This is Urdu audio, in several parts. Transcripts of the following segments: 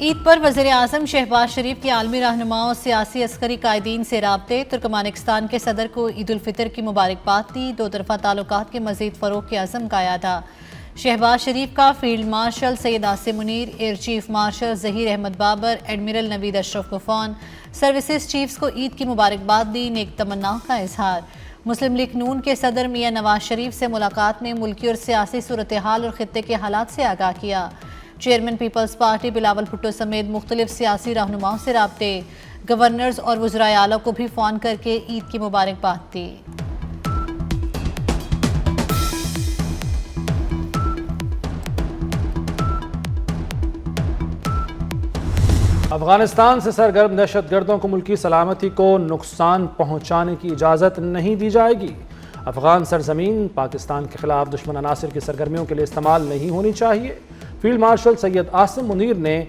عید پر وزیر اعظم شہباز شریف کی عالمی رہنماؤں سیاسی عسکری قائدین سے رابطے۔ ترکمانستان کے صدر کو عید الفطر کی مبارکباد دی۔ دو طرفہ تعلقات کے مزید فروغ کے عزم کا اعادہ۔ شہباز شریف کا field marshal Syed Asim Munir, air chief marshal Zaheer Ahmed Babar, admiral Naveed Ashraf غفون، سروسز چیفز کو عید کی مبارکباد دی۔ نیک تمناؤں کا اظہار۔ مسلم لیگ نون کے صدر میاں نواز شریف سے ملاقات میں ملکی اور سیاسی صورتحال اور خطے کے حالات سے آگاہ کیا۔ چیئرمین پیپلز پارٹی بلاول بھٹو سمیت مختلف سیاسی رہنماؤں سے رابطے۔ گورنرز اور وزرائے اعلیٰ کو بھی فون کر کے عید کی مبارکباد دی۔ افغانستان سے سرگرم دہشت گردوں کو ملکی سلامتی کو نقصان پہنچانے کی اجازت نہیں دی جائے گی۔ افغان سرزمین پاکستان کے خلاف دشمن عناصر کی سرگرمیوں کے لیے استعمال نہیں ہونی چاہیے۔ فیلڈ مارشل سید عاصم منیر نے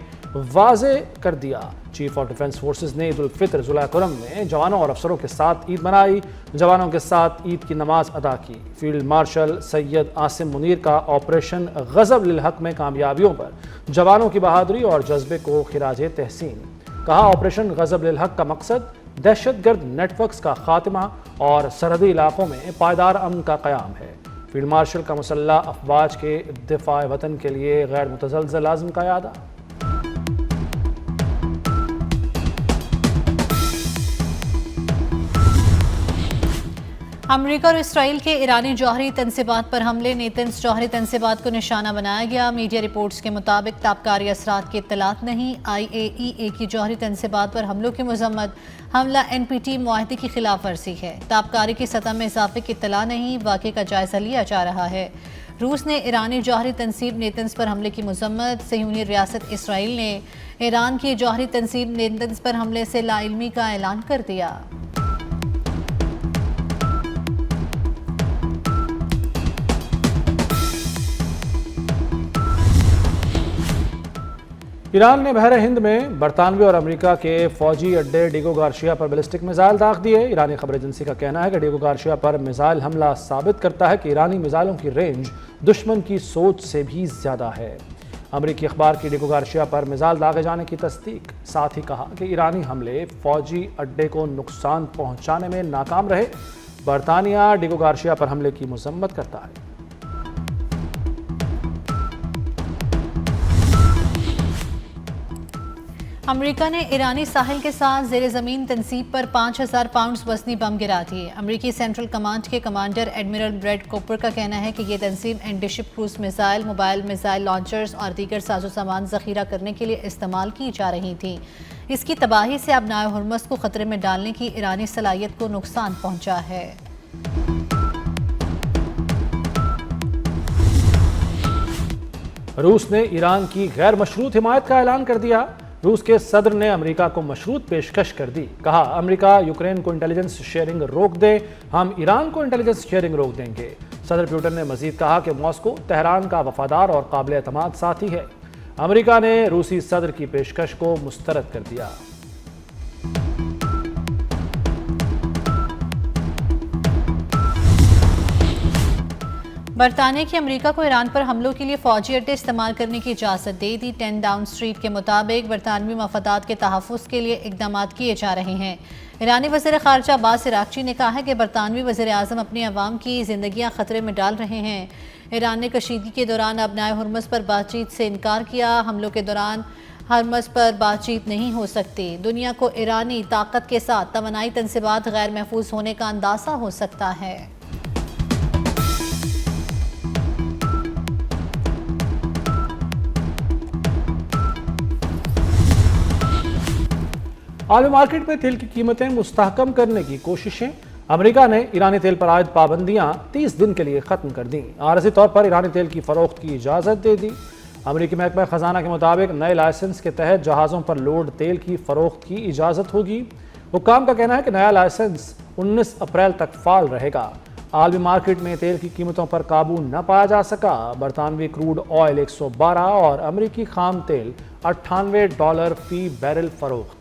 واضح کر دیا۔ چیف آف ڈیفنس فورسز نے عید الفطر ضلع کرم میں جوانوں اور افسروں کے ساتھ عید منائی، جوانوں کے ساتھ عید کی نماز ادا کی۔ فیلڈ مارشل سید عاصم منیر کا آپریشن غضب للحق میں کامیابیوں پر جوانوں کی بہادری اور جذبے کو خراج تحسین کہا۔ آپریشن غضب للحق کا مقصد دہشت گرد نیٹ ورکس کا خاتمہ اور سرحدی علاقوں میں پائیدار امن کا قیام ہے۔ فیلڈ مارشل کا مسلح افواج کے دفاع وطن کے لیے غیر متزلزل عزم کا اعادہ۔ امریکہ اور اسرائیل کے ایرانی جوہری تنصیبات پر حملے۔ نیتنز جوہری تنصیبات کو نشانہ بنایا گیا۔ میڈیا رپورٹس کے مطابق تابکاری اثرات کی اطلاعات نہیں۔ IAEA کی جوہری تنصیبات پر حملوں کی مذمت۔ حملہ NPT معاہدے کی خلاف ورزی ہے۔ تابکاری کی سطح میں اضافے کی اطلاع نہیں۔ واقعے کا جائزہ لیا جا رہا ہے۔ روس نے ایرانی جوہری تنصیب نیتنز پر حملے کی مذمت۔ صہیونی ریاست اسرائیل نے ایران کی جوہری تنصیب نیتنز پر حملے سے لا علمی کا اعلان کر دیا۔ ایران نے بحر ہند میں برطانوی اور امریکہ کے فوجی اڈے ڈیگو گارشیا پر بیلسٹک میزائل داغ دیے۔ ایرانی خبر ایجنسی کا کہنا ہے کہ ڈیگو گارشیا پر میزائل حملہ ثابت کرتا ہے کہ ایرانی میزائلوں کی رینج دشمن کی سوچ سے بھی زیادہ ہے۔ امریکی اخبار کی ڈیگو گارشیا پر میزائل داغے جانے کی تصدیق، ساتھ ہی کہا کہ ایرانی حملے فوجی اڈے کو نقصان پہنچانے میں ناکام رہے۔ برطانیہ ڈیگو گارشیا پر حملے کی مذمت کرتا ہے۔ امریکہ نے ایرانی ساحل کے ساتھ زیر زمین تنصیب پر 5000 پاؤنڈز وزنی بم گرا دیے۔ امریکی سینٹرل کمانڈ کے کمانڈر ایڈمرل بریڈ کوپر کا کہنا ہے کہ یہ تنصیب anti ship cruise missile, mobile missile launchers اور دیگر ساز و سامان ذخیرہ کرنے کے لیے استعمال کی جا رہی تھی۔ اس کی تباہی سے ابنائے ہرمز کو خطرے میں ڈالنے کی ایرانی صلاحیت کو نقصان پہنچا ہے۔ روس نے ایران کی غیر مشروط حمایت کا اعلان کر دیا۔ روس کے صدر نے امریکہ کو مشروط پیشکش کر دی۔ کہا امریکہ یوکرین کو انٹیلیجنس شیئرنگ روک دے، ہم ایران کو انٹیلیجنس شیئرنگ روک دیں گے۔ صدر پیوٹن نے مزید کہا کہ ماسکو تہران کا وفادار اور قابل اعتماد ساتھی ہے۔ امریکہ نے روسی صدر کی پیشکش کو مسترد کر دیا۔ برطانیہ کی امریکہ کو ایران پر حملوں کے لیے فوجی اڈے استعمال کرنے کی اجازت دے دی۔ 10 ڈاؤن اسٹریٹ کے مطابق برطانوی مفادات کے تحفظ کے لیے اقدامات کیے جا رہے ہیں۔ ایرانی وزیر خارجہ عباس عراقچی نے کہا ہے کہ برطانوی وزیر اعظم اپنی عوام کی زندگیاں خطرے میں ڈال رہے ہیں۔ ایران نے کشیدگی کے دوران ابنائے ہرمز پر بات چیت سے انکار کیا۔ حملوں کے دوران ہرمز پر بات چیت نہیں ہو سکتی۔ دنیا کو ایرانی طاقت کے ساتھ توانائی تنصیبات غیر محفوظ ہونے کا اندازہ ہو سکتا ہے۔ عالمی مارکیٹ میں تیل کی قیمتیں مستحکم کرنے کی کوششیں۔ امریکہ نے ایرانی تیل پر عائد پابندیاں 30 دن کے لیے ختم کر دیں۔ عارضی طور پر ایرانی تیل کی فروخت کی اجازت دے دی۔ امریکی محکمہ خزانہ کے مطابق نئے لائسنس کے تحت جہازوں پر لوڈ تیل کی فروخت کی اجازت ہوگی۔ حکام کا کہنا ہے کہ نیا لائسنس 19 اپریل تک فعال رہے گا۔ عالمی مارکیٹ میں تیل کی قیمتوں پر قابو نہ پایا جا سکا۔ برطانوی کروڈ آئل 112 اور امریکی خام تیل $98 فی بیرل فروخت۔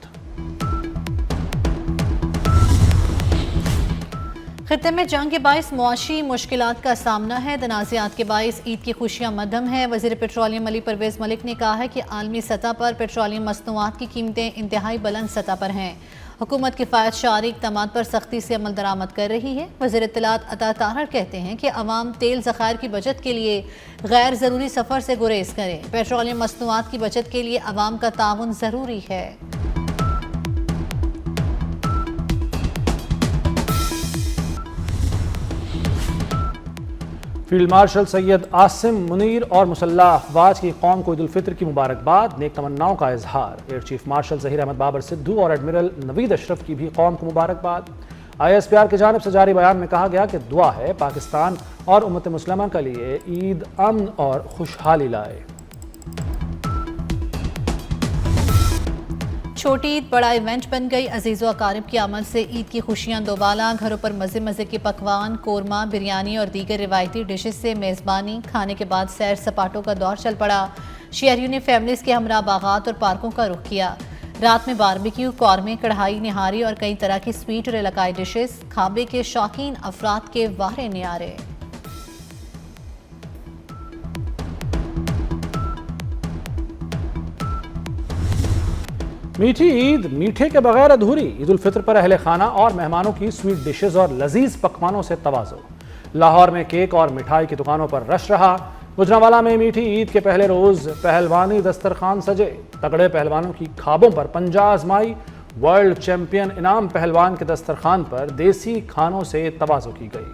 خطے میں جنگ کے باعث معاشی مشکلات کا سامنا ہے۔ تنازعات کے باعث عید کی خوشیاں مدھم ہیں۔ وزیر پیٹرولیم علی پرویز ملک نے کہا ہے کہ عالمی سطح پر پیٹرولیم مصنوعات کی قیمتیں انتہائی بلند سطح پر ہیں۔ حکومت کفایت شعاری اقدامات پر سختی سے عمل درآمد کر رہی ہے۔ وزیر اطلاعات عطا طاہر کہتے ہیں کہ عوام تیل ذخائر کی بچت کے لیے غیر ضروری سفر سے گریز کریں۔ پیٹرولیم مصنوعات کی بچت کے لیے عوام کا تعاون ضروری ہے۔ فیلڈ مارشل سید عاصم منیر اور مسلح افواج کی قوم کو عید الفطر کی مبارکباد، نیک تمناؤں کا اظہار۔ Air chief marshal Zaheer Ahmed Babar Sidhu اور ایڈمرل نوید اشرف کی بھی قوم کو مبارکباد۔ ISPR کی جانب سے جاری بیان میں کہا گیا کہ دعا ہے پاکستان اور امت مسلمہ کے لیے عید امن اور خوشحالی لائے۔ چھوٹی عید بڑا ایونٹ بن گئی۔ عزیز و اقارب کی آمد سے عید کی خوشیاں دوبالا۔ گھروں پر مزے مزے کے پکوان، قورمہ، بریانی اور دیگر روایتی ڈشز سے میزبانی۔ کھانے کے بعد سیر سپاٹوں کا دور چل پڑا۔ شہریوں نے فیملیز کے ہمراہ باغات اور پارکوں کا رخ کیا۔ رات میں باربیکیو، قورمے، کڑھائی نہاری اور کئی طرح کی سویٹ اور علاقائی ڈشز۔ کھابے کے شوقین افراد کے واہ نیارے۔ میٹھی عید میٹھے کے بغیر ادھوری۔ عید الفطر پر اہل خانہ اور مہمانوں کی سویٹ ڈشز اور لذیذ پکوانوں سے تواضع۔ لاہور میں کیک اور مٹھائی کی دکانوں پر رش رہا۔ گجرانوالہ میں میٹھی عید کے پہلے روز پہلوانی دسترخوان سجے۔ تگڑے پہلوانوں کی کھابوں پر پنجہ آزمائی۔ ورلڈ چیمپئن انعام پہلوان کے دسترخوان پر دیسی کھانوں سے تواضع کی گئی۔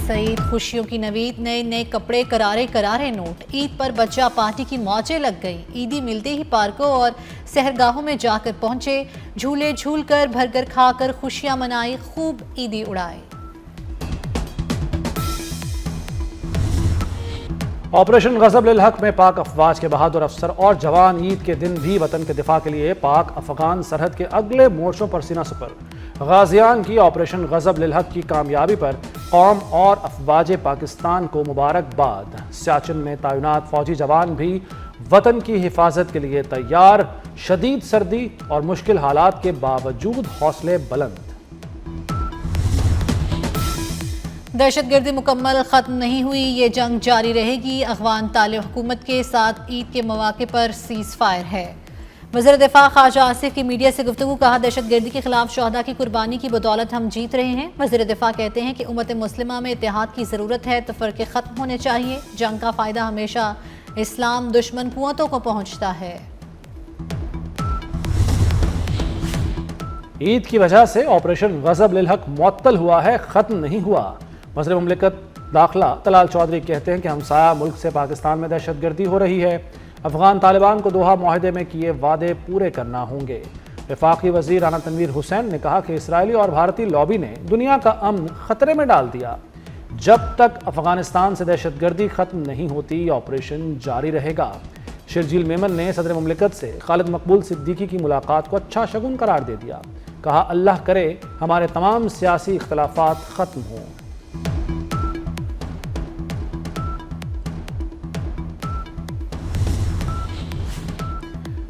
سعید خوشیوں کی نوید، نئے نئے کپڑے، کرارے کرارے نوٹ۔ عید پر بچہ پارٹی کی موجیں لگ گئی۔ عیدی ملتے ہی پارکوں اور سحرگاہوں میں جا کر پہنچے۔ جھولے جھول کر، بھرگر کھا کر خوشیاں منائی، خوب عیدی اڑائی۔ آپریشن غضب للحق میں پاک افواج کے بہادر افسر اور جوان عید کے دن بھی وطن کے دفاع کے لیے پاک افغان سرحد کے اگلے مورچوں پر سینہ سپر۔ غازیان کی آپریشن غضب للحق کی کامیابی پر قوم اور افواج پاکستان کو مبارکباد۔ سیاچن میں تعینات فوجی جوان بھی وطن کی حفاظت کے لیے تیار۔ شدید سردی اور مشکل حالات کے باوجود حوصلے بلند۔ دہشت گردی مکمل ختم نہیں ہوئی، یہ جنگ جاری رہے گی۔ افغان طالب حکومت کے ساتھ عید کے مواقع پر سیز فائر ہے۔ وزیر دفاع خواجہ آصف کی میڈیا سے گفتگو، کہا دہشت گردی کے خلاف شہداء کی قربانی کی بدولت ہم جیت رہے ہیں۔ وزیر دفاع کہتے ہیں کہ امت مسلمہ میں اتحاد کی ضرورت ہے، تفرقے ختم ہونے چاہیے۔ جنگ کا فائدہ ہمیشہ اسلام دشمن قوتوں کو پہنچتا ہے۔ عید کی وجہ سے آپریشن غضب للحق معطل ہوا ہے، ختم نہیں ہوا۔ وزیر مملکت داخلہ طلال چودھری کہتے ہیں کہ ہمسایہ ملک سے پاکستان میں دہشت گردی ہو رہی ہے۔ افغان طالبان کو دوحہ معاہدے میں کیے وعدے پورے کرنا ہوں گے۔ وفاقی وزیر رانا تنویر حسین نے کہا کہ اسرائیلی اور بھارتی لابی نے دنیا کا امن خطرے میں ڈال دیا۔ جب تک افغانستان سے دہشت گردی ختم نہیں ہوتی، آپریشن جاری رہے گا۔ شرجیل میمن نے صدر مملکت سے خالد مقبول صدیقی کی ملاقات کو اچھا شگن قرار دے دیا۔ کہا اللہ کرے ہمارے تمام سیاسی اختلافات ختم ہوں۔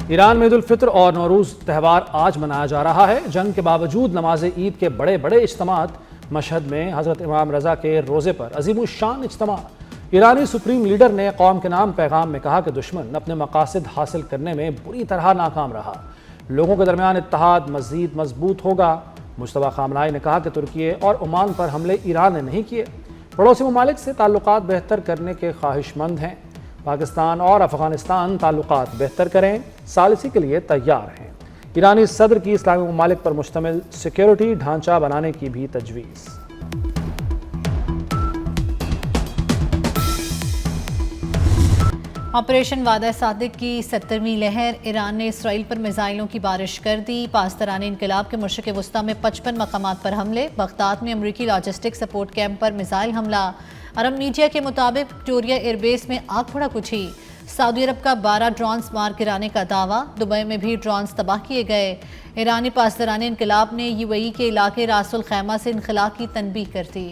ایران میں عید الفطر اور نوروز تہوار آج منایا جا رہا ہے۔ جنگ کے باوجود نماز عید کے بڑے بڑے اجتماعات۔ مشہد میں حضرت امام رضا کے روزے پر عظیم الشان اجتماع۔ ایرانی سپریم لیڈر نے قوم کے نام پیغام میں کہا کہ دشمن اپنے مقاصد حاصل کرنے میں بری طرح ناکام رہا۔ لوگوں کے درمیان اتحاد مزید مضبوط ہوگا۔ مجتبیٰ خامنہئی نے کہا کہ ترکیے اور عمان پر حملے ایران نے نہیں کیے۔ پڑوسی ممالک سے تعلقات بہتر کرنے کے خواہش مند ہیں۔ پاکستان اور افغانستان تعلقات بہتر کریں، ثالثی کے لیے تیار ہیں۔ ایرانی صدر کی اسلامی ممالک پر مشتمل سیکیورٹی ڈھانچہ بنانے کی بھی تجویز۔ آپریشن وعدہ صادق کی 70ویں لہر۔ ایران نے اسرائیل پر میزائلوں کی بارش کر دی۔ پاسداران انقلاب کے مشرق وسطیٰ میں 55 مقامات پر حملے۔ بغداد میں امریکی لاجسٹک سپورٹ کیمپ پر میزائل حملہ۔ عرب میڈیا کے مطابق وکٹوریہ ایئر بیس میں آگ بھڑک اٹھی۔ سعودی عرب کا 12 ڈرونز مار گرانے کا دعویٰ۔ دبئی میں بھی ڈرونز تباہ کیے گئے۔ ایرانی پاسداران انقلاب نے UAE کے علاقے راس الخیمہ سے انخلاء کی تنبیہ کر دی۔